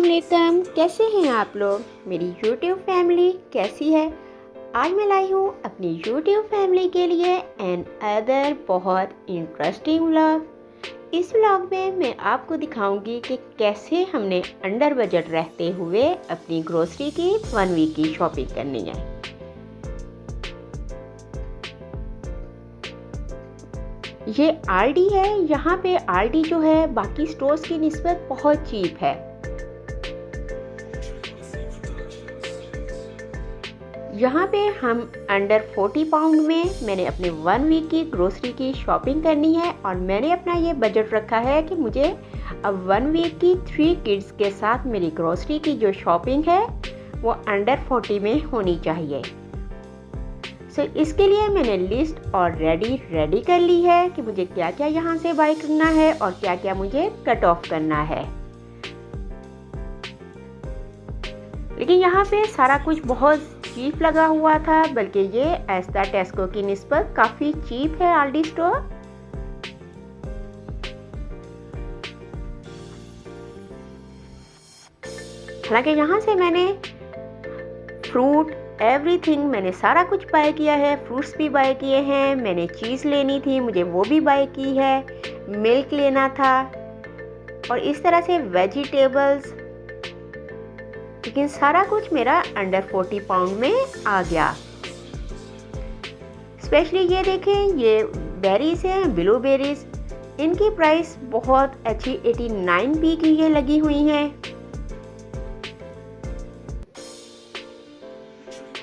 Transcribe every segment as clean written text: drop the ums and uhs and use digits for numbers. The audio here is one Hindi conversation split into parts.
अस्सलामुअलैकुम, कैसे हैं आप लोग। मेरी यूट्यूब फैमिली कैसी है। आज मैं लाई हूँ अपनी यूट्यूब फैमिली के लिए एन अदर बहुत इंटरेस्टिंग व्लॉग। इस व्लॉग में मैं आपको दिखाऊंगी कि कैसे हमने अंडर बजट रहते हुए अपनी ग्रोसरी की 1 वीक की शॉपिंग करनी है। ये आलडी है। यहाँ पे आलडी जो है बाकी स्टोर्स की निस्बत बहुत चीप है। यहाँ पे हम अंडर 40 पाउंड में मैंने अपने 1 वीक की ग्रोसरी की शॉपिंग करनी है और मैंने अपना ये बजट रखा है कि मुझे अब 1 वीक की 3 किड्स के साथ मेरी ग्रोसरी की जो शॉपिंग है वो अंडर 40 में होनी चाहिए। इसके लिए मैंने लिस्ट ऑलरेडी रेडी कर ली है कि मुझे क्या क्या यहाँ से बाय करना है और क्या क्या मुझे कट ऑफ करना है। लेकिन यहाँ पे सारा कुछ बहुत चीप लगा हुआ था, बल्कि ये एस्ता टेस्को की निस्बत काफ़ी चीप है आल्डी स्टोर। हालांकि यहाँ से मैंने फ्रूट एवरीथिंग मैंने सारा कुछ बाय किया है। फ्रूट्स भी बाय किए हैं, मैंने चीज़ लेनी थी मुझे वो भी बाय की है, मिल्क लेना था और इस तरह से वेजिटेबल्स। लेकिन सारा कुछ मेरा अंडर 40 पाउंड में आ गया। स्पेशली ये देखें, ये बेरीज हैं, ब्लूबेरीज। इनकी प्राइस बहुत अच्छी 89p की ये लगी हुई हैं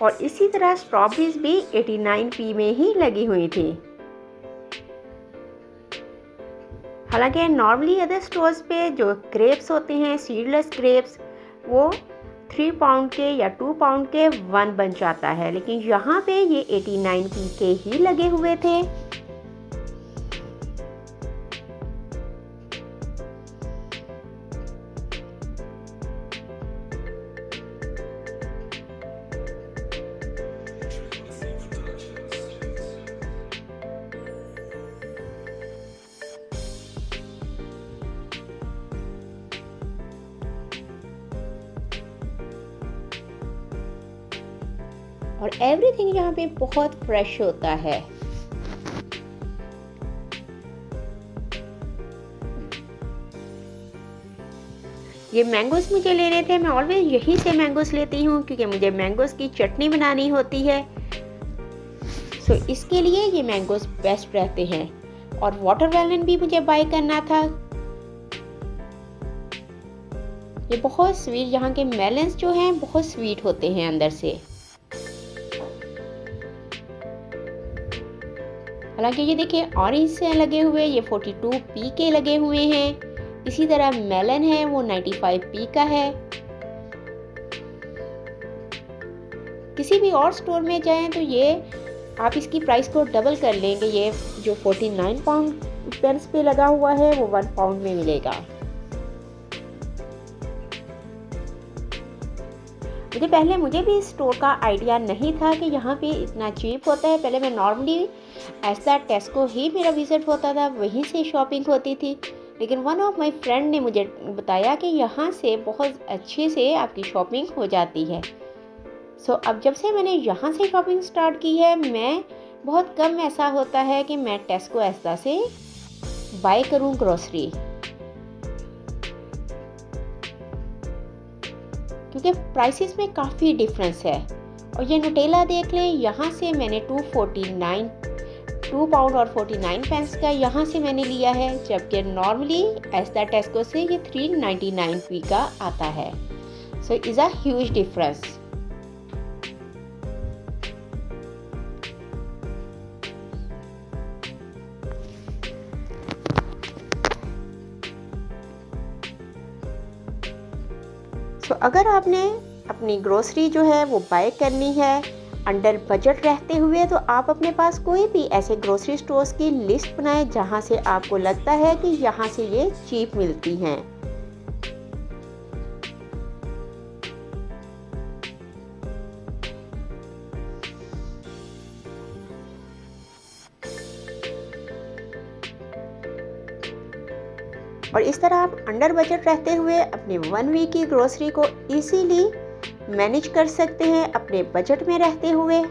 और इसी तरह स्ट्रॉबेरीज भी 89p में ही लगी हुई थी। हालांकि नॉर्मली अदर स्टोर्स पे जो ग्रेप्स होते हैं, सीडलेस ग्रेप्स, वो 3 पाउंड के या 2 पाउंड के 1 बन जाता है, लेकिन यहाँ पे ये 89p के ही लगे हुए थे। और एवरीथिंग यहाँ पे बहुत फ्रेश होता है। ये मैंगोस मुझे लेने थे। मैं ऑलवेज यहीं से मैंगोस लेती हूँ क्योंकि मुझे मैंगोस की चटनी बनानी होती है। इसके लिए ये मैंगोस बेस्ट रहते हैं। और वाटरमेलन भी मुझे बाय करना था। ये बहुत स्वीट, यहाँ के मेलन्स जो हैं बहुत स्वीट होते हैं अंदर से। हालांकि ये देखिए ऑरेंज से लगे हुए ये 42p के लगे हुए हैं। इसी तरह मेलन है वो 95p का है। किसी भी और स्टोर में जाएं तो ये आप इसकी प्राइस को डबल कर लेंगे। ये जो 49 पाउंड पेंस पे लगा हुआ है वो 1 पाउंड में मिलेगा। मुझे भी इस स्टोर का आइडिया नहीं था कि यहाँ पे इतना चीप होता है। पहले मैं नॉर्मली ऐसा टेस्को ही मेरा विजिट होता था, वहीं से शॉपिंग होती थी। लेकिन वन ऑफ माय फ्रेंड ने मुझे बताया कि यहाँ से बहुत अच्छे से आपकी शॉपिंग हो जाती है। अब जब से मैंने यहाँ से शॉपिंग स्टार्ट की है, मैं बहुत कम ऐसा होता है कि मैं टेस्को ऐसा से बाय करूँ ग्रोसरी, क्योंकि प्राइसेस में काफ़ी डिफरेंस है। और ये न्यूटेला देख लें, यहाँ से मैंने 2 पाउंड और 49 पेंस का यहाँ से मैंने लिया है, जबकि नॉर्मली ऐसा टेस्को से ये 399p का आता है। Is a huge difference. अगर आपने अपनी ग्रोसरी जो है वो बाय करनी है अंडर बजट रहते हुए, तो आप अपने पास कोई भी ऐसे ग्रोसरी स्टोर्स की लिस्ट बनाएं जहां से आपको लगता है कि यहाँ से ये चीप मिलती हैं। और इस तरह आप अंडर बजट रहते हुए अपने 1 वीक की ग्रोसरी को इजीली मैनेज कर सकते हैं अपने बजट में रहते हुए।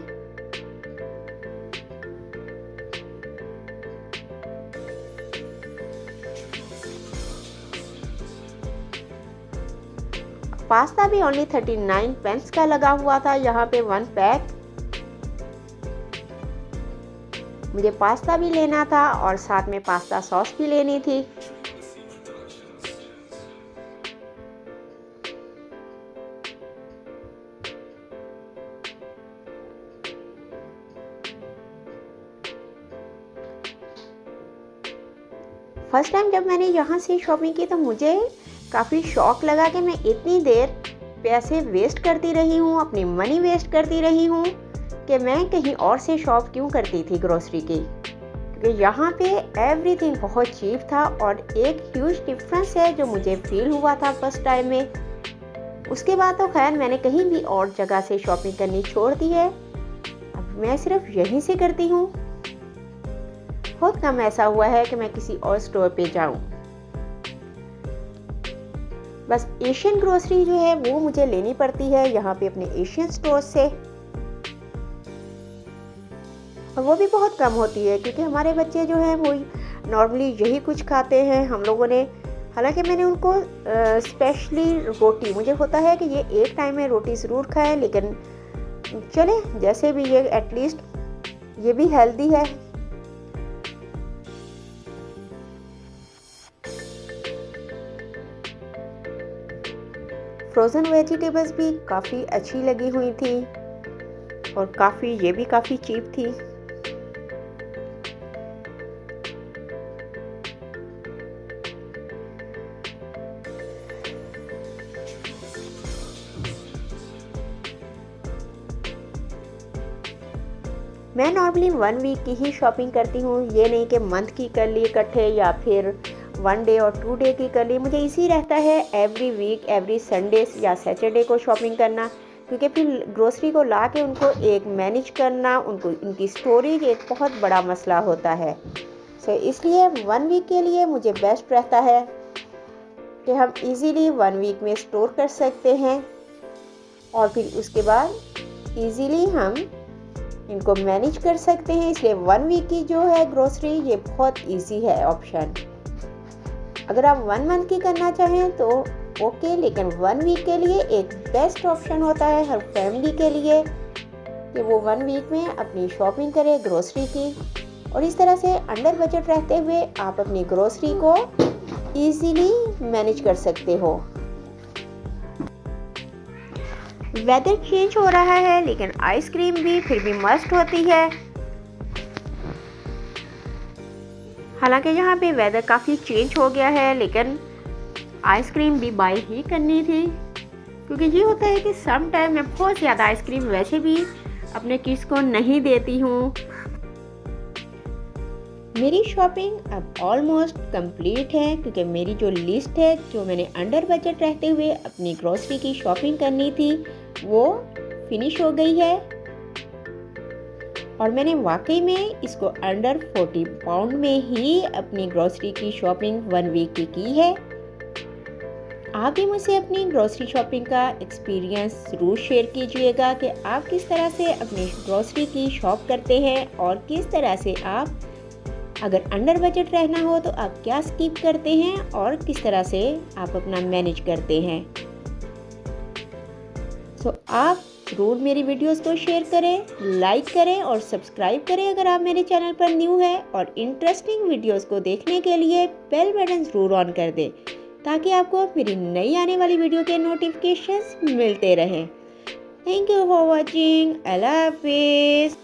पास्ता भी ओनली 39 पेंस का लगा हुआ था यहाँ पे 1 पैक। मुझे पास्ता भी लेना था और साथ में पास्ता सॉस भी लेनी थी। फर्स्ट टाइम जब मैंने यहाँ से शॉपिंग की तो मुझे काफ़ी शौक लगा कि मैं इतनी देर पैसे वेस्ट करती रही हूँ, अपनी मनी वेस्ट करती रही हूँ कि मैं कहीं और से शॉप क्यों करती थी ग्रोसरी की, क्योंकि यहाँ पे एवरीथिंग बहुत चीप था। और एक ह्यूज डिफरेंस है जो मुझे फील हुआ था फर्स्ट टाइम में। उसके बाद तो खैर मैंने कहीं भी और जगह से शॉपिंग करनी छोड़ दी है, अब मैं सिर्फ यहीं से करती हूँ। बहुत कम ऐसा हुआ है कि मैं किसी और स्टोर पे जाऊँ। बस एशियन ग्रोसरी जो है वो मुझे लेनी पड़ती है यहाँ पे अपने एशियन स्टोर से, और वो भी बहुत कम होती है क्योंकि हमारे बच्चे जो हैं वो नॉर्मली यही कुछ खाते हैं। हम लोगों ने, हालांकि मैंने उनको स्पेशली रोटी, मुझे होता है कि ये एक टाइम में रोटी ज़रूर खाएं, लेकिन चले जैसे भी, ये एटलीस्ट ये भी हेल्दी है। फ्रोज़न वेजिटेबल्स भी काफ़ी अच्छी लगी हुई थी और ये भी काफ़ी चीप थी। मैं नॉर्मली 1 वीक की ही शॉपिंग करती हूँ, ये नहीं कि मंथ की कर ली इकट्ठे या फिर 1 डे और 2 डे की कर ली। मुझे इसी रहता है एवरी वीक, एवरी संडे या सैटरडे को शॉपिंग करना, क्योंकि फिर ग्रोसरी को ला के उनको एक मैनेज करना, उनको उनकी स्टोरेज एक बहुत बड़ा मसला होता है। सो इसलिए 1 वीक के लिए मुझे बेस्ट रहता है कि हम इजीली 1 वीक में स्टोर कर सकते हैं और फिर उसके बाद इजीली हम इनको मैनेज कर सकते हैं। इसलिए 1 वीक की जो है ग्रोसरी ये बहुत इजी है ऑप्शन। अगर आप 1 मंथ की करना चाहें तो ओके, लेकिन 1 वीक के लिए एक बेस्ट ऑप्शन होता है हर फैमिली के लिए कि वो 1 वीक में अपनी शॉपिंग करे ग्रोसरी की, और इस तरह से अंडर बजट रहते हुए आप अपनी ग्रोसरी को इजीली मैनेज कर सकते हो। वेदर चेंज हो रहा है लेकिन आइसक्रीम भी फिर भी मस्ट होती है। हालांकि यहाँ पे वेदर काफ़ी चेंज हो गया है लेकिन आइसक्रीम भी बाय ही करनी थी, क्योंकि ये होता है कि सम टाइम मैं बहुत ज़्यादा आइसक्रीम वैसे भी अपने किड्स को नहीं देती हूँ। मेरी शॉपिंग अब ऑलमोस्ट कंप्लीट है, क्योंकि मेरी जो लिस्ट है जो मैंने अंडर बजट रहते हुए अपनी ग्रोसरी की शॉपिंग करनी थी वो फिनिश हो गई है, और मैंने वाकई में इसको अंडर 40 पाउंड में ही अपनी ग्रोसरी की शॉपिंग 1 वीक की है। आप भी मुझसे अपनी ग्रोसरी शॉपिंग का एक्सपीरियंस ज़रूर शेयर कीजिएगा कि आप किस तरह से अपनी ग्रोसरी की शॉप करते हैं और किस तरह से आप, अगर अंडर बजट रहना हो तो आप क्या स्किप करते हैं और किस तरह से आप अपना मैनेज करते हैं। सो आप ज़रूर मेरी वीडियोस को शेयर करें, लाइक करें और सब्सक्राइब करें अगर आप मेरे चैनल पर न्यू हैं, और इंटरेस्टिंग वीडियोस को देखने के लिए बेल बटन ज़रूर ऑन कर दें ताकि आपको मेरी नई आने वाली वीडियो के नोटिफिकेशंस मिलते रहें। Thank you for watching. अल्लाह हाफिज़।